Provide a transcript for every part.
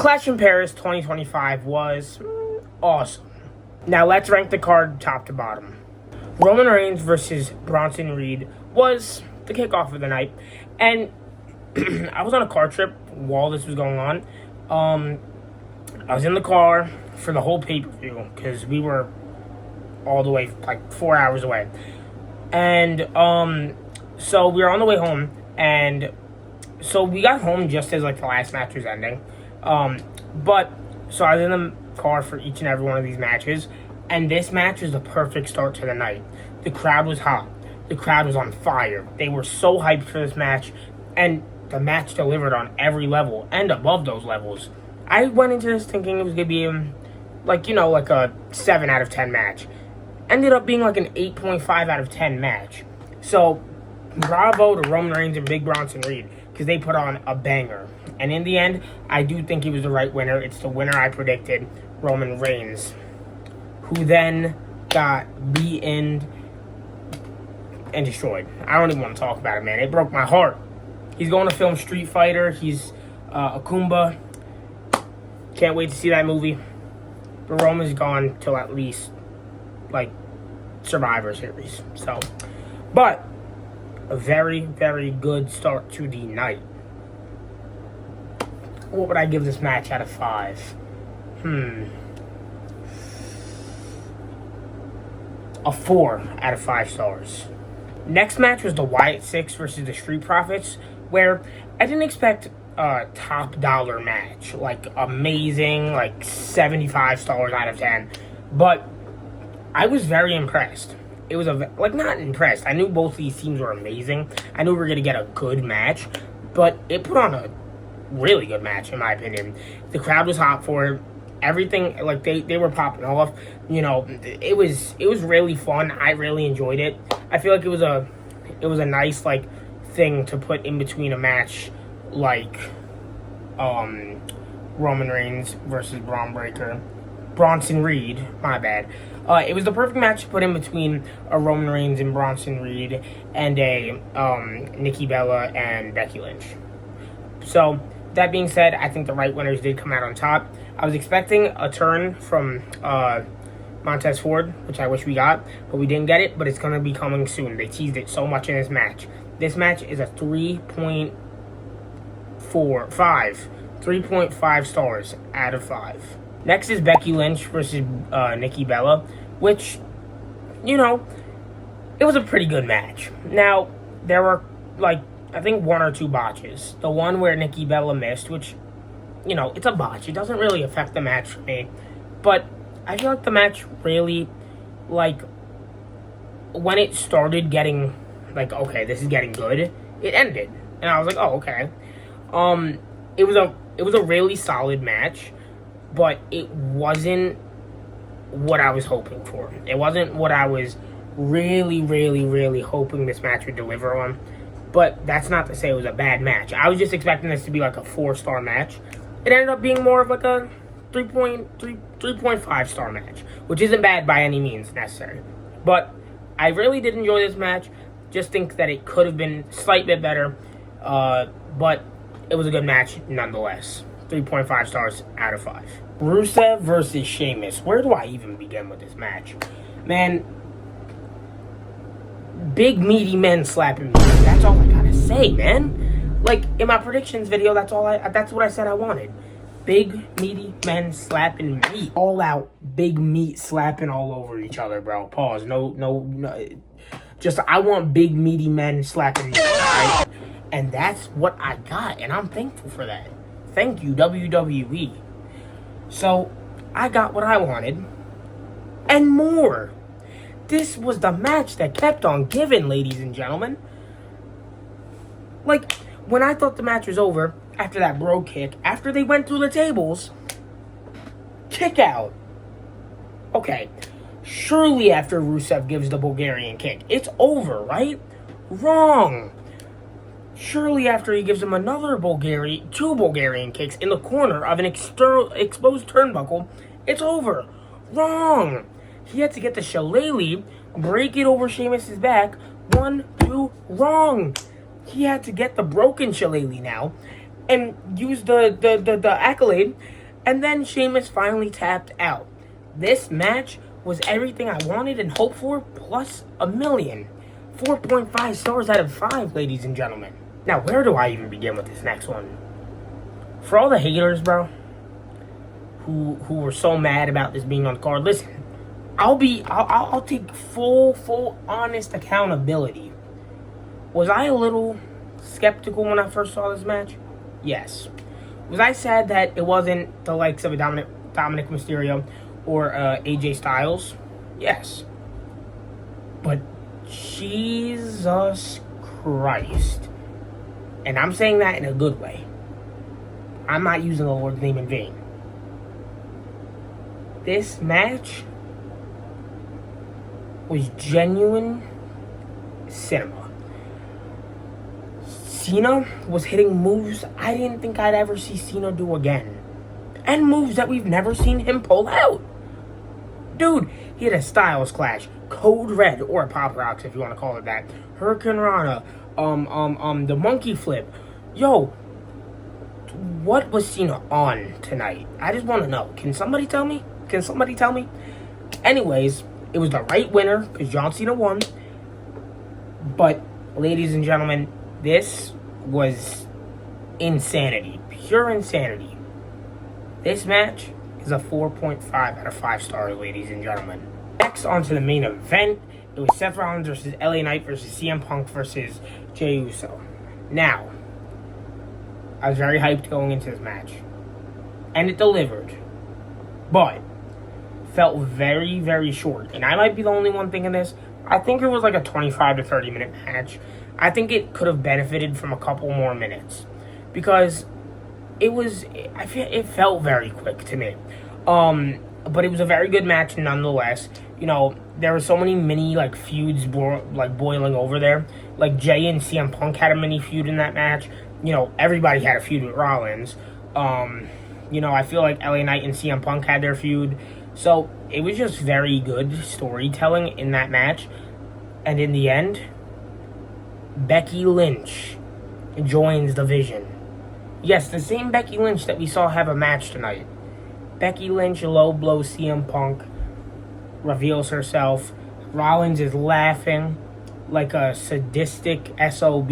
Clash in Paris 2025 was awesome. Now let's rank the card top to bottom. Roman Reigns versus Bronson Reed was the kickoff of the night. And I was on a car trip while this was going on. I was in the car for the whole pay-per-view because we were all the way, like, 4 hours away. And so we were on the way home, and so we got home just as, like, the last match was ending. But so I was in the car for each and every one of these matches, and this match was the perfect start to the night. The crowd was hot. The crowd was on fire. They were so hyped for this match, and the match delivered on every level and above those levels. I went into this thinking it was going to be, like a 7 out of 10 match. Ended up being like an 8.5 out of 10 match. So, bravo to Roman Reigns and Big Bronson Reed, because they put on a banger. And in the end, I do think he was the right winner. It's the winner I predicted, Roman Reigns, who then got beaten and destroyed. I don't even want to talk about it, man. It broke my heart. He's going to film Street Fighter. He's Akumba. Can't wait to see that movie. But Roman's gone till at least, like, Survivor Series. So, but a very, very good start to the night. What would I give this match out of 5? A 4 out of 5 stars. Next match was the Wyatt Six versus the Street Profits, where I didn't expect a top dollar match, like amazing, like 75 stars out of 10, but I was very impressed. It was not impressed. I knew both these teams were amazing. I knew we were going to get a good match, but it put on a really good match, in my opinion. The crowd was hot for it. Everything, like, they were popping off. It was really fun. I really enjoyed it. I feel like it was a nice, like, thing to put in between a match like Roman Reigns versus Bronson Reed, my bad. It was the perfect match to put in between a Roman Reigns and Bronson Reed and a Nikki Bella and Becky Lynch. So, that being said, I think the right winners did come out on top. I was expecting a turn from Montez Ford, which I wish we got, but we didn't get it, but it's going to be coming soon. They teased it so much in this match. This match is a 3.5 stars out of 5. Next is Becky Lynch versus Nikki Bella, which, it was a pretty good match. Now, there were, like, I think 1 or 2 botches. The one where Nikki Bella missed, which, it's a botch. It doesn't really affect the match for me. But I feel like the match really, like, when it started getting, like, okay, this is getting good, it ended. And I was like, oh, okay. It was a really solid match, but it wasn't what I was hoping for. It wasn't what I was really, really, really hoping this match would deliver on. But that's not to say it was a bad match. I was just expecting this to be like a 4-star match. It ended up being more of like a 3.5 star match, which isn't bad by any means necessary. But I really did enjoy this match. Just think that it could have been a slight bit better. But it was a good match nonetheless. 3.5 stars out of 5. Rusev versus Sheamus. Where do I even begin with this match? Man, big meaty men slapping me. That's all I gotta say, man. Like, in my predictions video, that's what I said I wanted. Big meaty men slapping meat. All out big meat slapping all over each other, bro. Pause. No. Just, I want big meaty men slapping meat, right? And that's what I got, and I'm thankful for that. Thank you, WWE. So, I got what I wanted, and more. This was the match that kept on giving, ladies and gentlemen. Like, when I thought the match was over, after that bro kick, after they went through the tables, kick out. Okay, surely after Rusev gives the Bulgarian kick, it's over, right? Wrong. Surely after he gives him two Bulgarian kicks in the corner of an exposed turnbuckle, it's over. Wrong. He had to get the shillelagh, break it over Sheamus' back. 1, 2, wrong. He had to get the broken shillelagh now, and used the accolade, and then Sheamus finally tapped out. This match was everything I wanted and hoped for, plus a million. 4.5 stars out of 5, ladies and gentlemen. Now, where do I even begin with this next one? For all the haters, bro, who were so mad about this being on the card, listen, I'll take full honest accountability. Was I a little skeptical when I first saw this match? Yes. Was I sad that it wasn't the likes of a Dominic Mysterio or AJ Styles? Yes. But Jesus Christ. And I'm saying that in a good way. I'm not using the Lord's name in vain. This match was genuine cinema. Cena was hitting moves I didn't think I'd ever see Cena do again. And moves that we've never seen him pull out. Dude, he had a Styles Clash, Code Red, or a Pop Rocks if you want to call it that, Hurricane Rana, the Monkey Flip. Yo, what was Cena on tonight? I just want to know. Can somebody tell me? Anyways, it was the right winner because John Cena won. But, ladies and gentlemen, this was insanity. Pure insanity. This match is a 4.5 out of 5 stars, ladies and gentlemen. Next, on to the main event. It was Seth Rollins versus LA Knight versus CM Punk versus Jey Uso. Now, I was very hyped going into this match. And it delivered. But, felt very, very short. And I might be the only one thinking this. I think it was like a 25 to 30 minute match. I think it could have benefited from a couple more minutes. Because it felt very quick to me. But it was a very good match nonetheless. You know, there were so many mini feuds boiling over there. Like Jey and CM Punk had a mini feud in that match. You know, everybody had a feud with Rollins. You know, I feel like LA Knight and CM Punk had their feud. So it was just very good storytelling in that match. And in the end, Becky Lynch joins the Vision. Yes, the same Becky Lynch that we saw have a match tonight. Becky Lynch low blows CM Punk, reveals herself. Rollins is laughing like a sadistic SOB.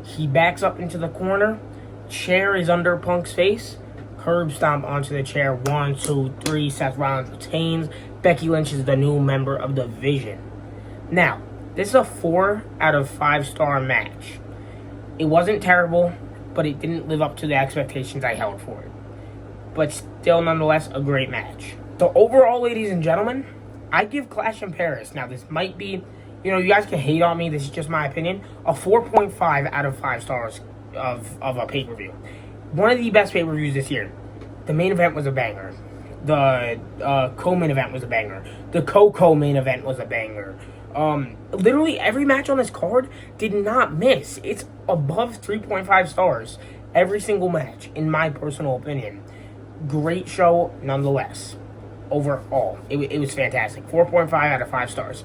He backs up into the corner. Chair is under Punk's face. Curb stomp onto the chair. 1, 2, 3. Seth Rollins retains. Becky Lynch is the new member of the Vision. Now, this is a 4 out of 5 star match. It wasn't terrible, but it didn't live up to the expectations I held for it. But still, nonetheless, a great match. So overall, ladies and gentlemen, I give Clash in Paris. Now, this might be, you know, you guys can hate on me. This is just my opinion. A 4.5 out of 5 stars of a pay-per-view. One of the best pay-per-views this year. The main event was a banger. The co-main event was a banger. The co-main event was a banger. Literally every match on this card did not miss. It's above 3.5 stars every single match, in my personal opinion. Great show nonetheless. Overall, it was fantastic. 4.5 out of 5 stars.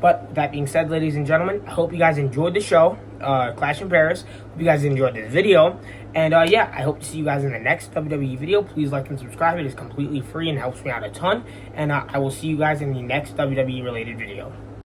But that being said, ladies and gentlemen, I hope you guys enjoyed the show, Clash in Paris. Hope you guys enjoyed this video. And yeah, I hope to see you guys in the next WWE video. Please like and subscribe. It is completely free and helps me out a ton. And I will see you guys in the next WWE related video.